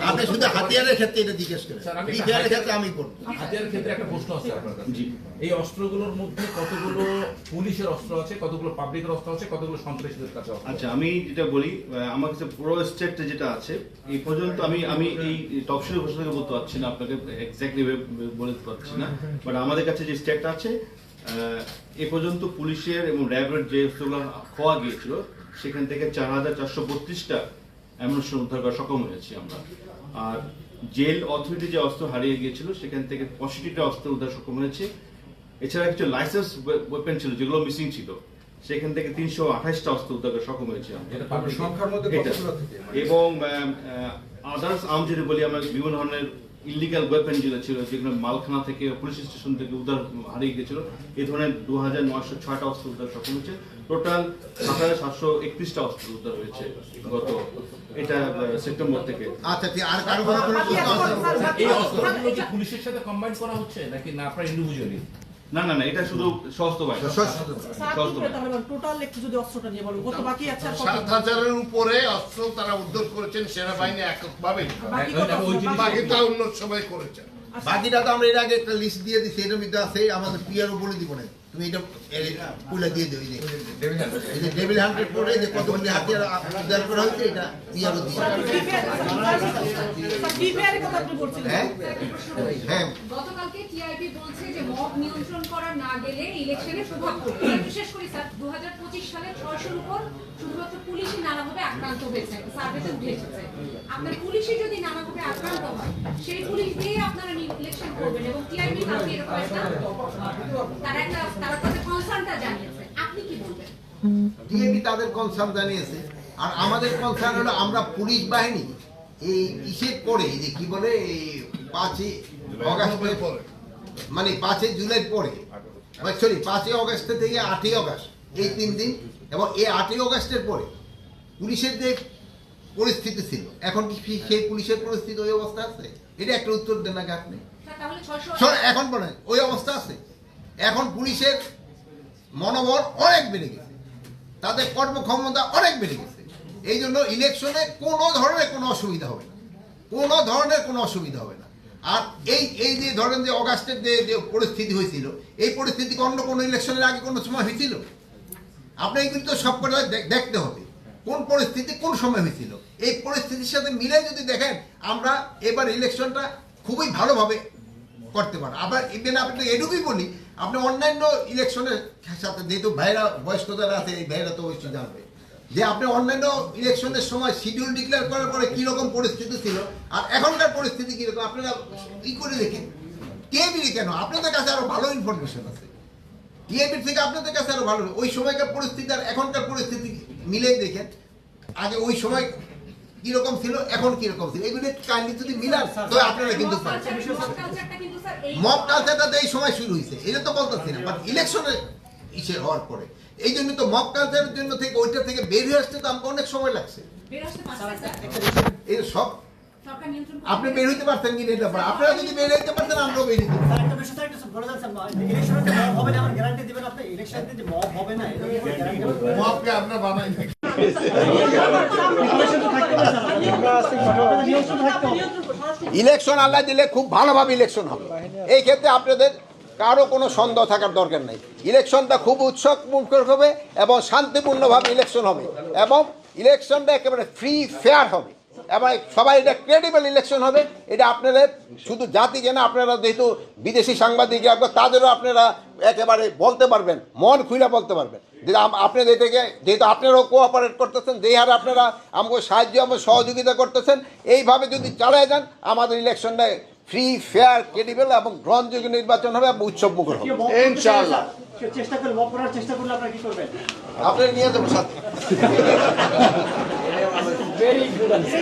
আপনি শুধু হাতিয়ারের ক্ষেত্রে এটা জিজ্ঞেস করেন, হাতিয়ারের ক্ষেত্রে আমি করব। হাতিয়ারের ক্ষেত্রে একটা প্রশ্ন আছে আপনার কাছে। এই অস্ত্রগুলোর মধ্যে কতগুলো পুলিশের অস্ত্র আছে, কতগুলো পাবলিকের অস্ত্র আছে, কতগুলো সন্ত্রাসীদের কাছে অস্ত্র? আচ্ছা, আমি যেটা বলি, আমার কাছে পুরো স্টেটটা যেটা আছে এই পর্যন্ত আমি এই টপশনে ঘোষণা বলতে পারছি না, আপনাকে এক্স্যাক্টলি বলতে পারছি না, বাট আমাদের কাছে যে স্টেটটা আছে এ পর্যন্ত পুলিশের এবং র্যাবের যে অস্ত্রগুলো খোয়া গিয়েছিল সেখান থেকে 4432টা অ্যামুনিশন উদ্ধার করা সক্ষম হয়েছি আমরা। আর জেল অথরিটি যে অস্ত্র হারিয়ে গিয়েছিল সেখান থেকে 65টা অস্ত্র উদ্ধার সক্ষম হয়েছে। এছাড়া কিছু লাইসেন্স ওয়েপেন ছিল যেগুলো মিসিং ছিল, সেখান থেকে 328টা অস্ত্র উদ্ধার করা সক্ষম হয়েছে এবং আদার্স আর্ম যদি বলি, আমরা বিভিন্ন ধরনের ইলিগাল ওয়েপেন যেগুলো ছিল, যেগুলো মালখানা থেকে পুলিশ স্টেশন থেকে উদ্ধার হারিয়ে গিয়েছিল, এই ধরনের 2906টা অস্ত্র উদ্ধার সক্ষম হয়েছে। টোটাল 7731টা অস্ত্র উদ্ধার হয়েছে গত এটা সেপ্টেম্বর থেকে। আচ্ছা, আর কারো কোনো এই অস্ত্রগুলো কি পুলিশের সাথে কম্বাইন করা হচ্ছে নাকি না আপনারা ইন্ডিভিজুয়ালি? না না না, এটা শুধু সশস্ত্র বাহিনী। টোটাল একটু যদি অস্ত্রটা নিয়ে বলুন, কত বাকি আছে? 7000-এর উপরে অস্ত্র তারা উদ্ধার করেছেন সেনাবাহিনী এককভাবে, বাকিটা অন্য সবাই করেছেন। বাকিটা তো আমরা এর আগে একটা লিস্ট দিয়ে দিচ্ছি, এটার মধ্যে আছে, আমাদের পিআরও বলে দিব না, তুমি এটা পুলে দিয়ে দেবে। এই যে ডেভিল হান্টের পরে যে কতগুলি হাতিয়ার উদ্ধার করা হয়েছে এটা পিআরও দিয়ে। হ্যাঁ, গতকালকে টিআইবি বলছে যে মব নিয়ন্ত্রণ করা না গেলে ইলেকশনে প্রভাব পড়বে। বিশেষ করে স্যার 2025 সালে 600-র উপর শুধুমাত্র পুলিশই নানাভাবে আক্রান্ত হয়েছে, সার্ভেতে উঠে এসেছে। আপনার পুলিশই যদি নানাভাবে আক্রান্ত হয়, সেই পুলিশ দিয়ে আপনারা ইলেকশন করবেন এবং টিআইবি কালকে এরকম তারা তাদের কনসার্নটা জানিয়েছে, আপনি কি বলবেন? টিআইবি তাদের কনসার্ন জানিয়েছে, আর আমাদের কনসার্ন হলো আমরা পুলিশ বাহিনী এই ইসের পরে যে কি বলে এই 5ই অগাস্টের পরে, মানে 5ই জুলাই পরে, সরি 5ই অগাস্ট থেকে 8ই অগাস্ট, এই 3 দিন, এবং এই 8ই অগাস্টের পরে পুলিশের যে পরিস্থিতি ছিল, এখন কি সেই পুলিশের পরিস্থিতি ওই অবস্থা আছে? এটা একটা উত্তর দেন নাকি আপনি? এখন বলেন ওই অবস্থা আছে? এখন পুলিশের মনোবল অনেক বেড়ে গেছে, তাদের কর্মক্ষমতা অনেক বেড়ে গেছে। এই জন্য ইলেকশনে কোনো ধরনের কোনো অসুবিধা হবে না, কোনো ধরনের কোনো অসুবিধা হবে না। আর এই যে ধরেন যে অগাস্টের যে পরিস্থিতি হয়েছিল, এই পরিস্থিতি অন্য কোনো ইলেকশনের আগে কোনো সময় হয়েছিল? আপনি এইগুলি তো সব করে দেখতে হবে কোন পরিস্থিতি কোন সময় হয়েছিল। এই পরিস্থিতির সাথে মিলে যদি দেখেন, আমরা এবার ইলেকশনটা খুবই ভালোভাবে করতে পারেন। আবার ইভেন আপনি এটুকুই বলি, আপনি অন্যান্য ইলেকশনের সাথে, যেহেতু ভাইরা বয়স্ক যারা আছে এই ভাইরা তো অবশ্যই জানবে যে আপনি অন্যান্য ইলেকশনের সময় শিডিউল ডিক্লেয়ার করার পরে কিরকম পরিস্থিতি ছিল আর এখনকার পরিস্থিতি কিরকম, আপনারা ই করে দেখেন। টিআইবি কেন, আপনাদের কাছে আরো ভালো ইনফরমেশন আছে, টিআইবি থেকে আপনাদের কাছে আরো ভালো। ওই সময়কার পরিস্থিতি আর এখনকার পরিস্থিতি মিলেই দেখেন, আগে ওই সময় কিরকম ছিল এখন কিরকম ছিল, এগুলো কাইন্ডলি যদি মিলান তো আপনারা কিন্তু মব কালচারটা এই সময় শুরু হয়েছে, এটা তো বলতেছি না, বাট ইলেকশনের ইসে হওয়ার পরে এই জন্য তো মব কালচারের জন্য থেকে ওইটা থেকে বের হয়ে আসতে তো আমাকে অনেক সময় লাগছে। এই সব আপনি বের হইতে পারতেন কি এটা, আপনারা যদি বের হইতে পারতেন আমরাও বের হইতে ইলেকশন আল্লাহ দিলে খুব ভালোভাবে ইলেকশন হবে। এই ক্ষেত্রে আপনাদের কারো কোনো সন্দেহ থাকার দরকার নেই। ইলেকশনটা খুব উৎসবমুখর হবে এবং শান্তিপূর্ণভাবে ইলেকশন হবে, এবং ইলেকশনটা একেবারে ফ্রি ফেয়ার হবে, এবং সবাই এটা ক্রেডিবল ইলেকশন হবে। এটা আপনাদের শুধু জাতিকে না, আপনারা যেহেতু বিদেশি সাংবাদিক তাদেরও আপনারা একেবারে বলতে পারবেন, মন খুলে বলতে পারবেন যে আপনাদের থেকে, যেহেতু আপনারাও কোঅপারেট করতেছেন, যেই হারে আপনারা আমাকে সাহায্য এবং সহযোগিতা করতেছেন, এইভাবে যদি চালিয়ে যান আমাদের ইলেকশনটা ফ্রি ফেয়ার ক্রেডিবল এবং গ্রহণযোগ্য নির্বাচন হবে এবং উৎসব মুখর হবে ইনশাআল্লাহ। চেষ্টা করলে মব করার চেষ্টা করলে আপনারা কি করবেন? আপনারা নিয়ে যাবো সাথে। Very good answer.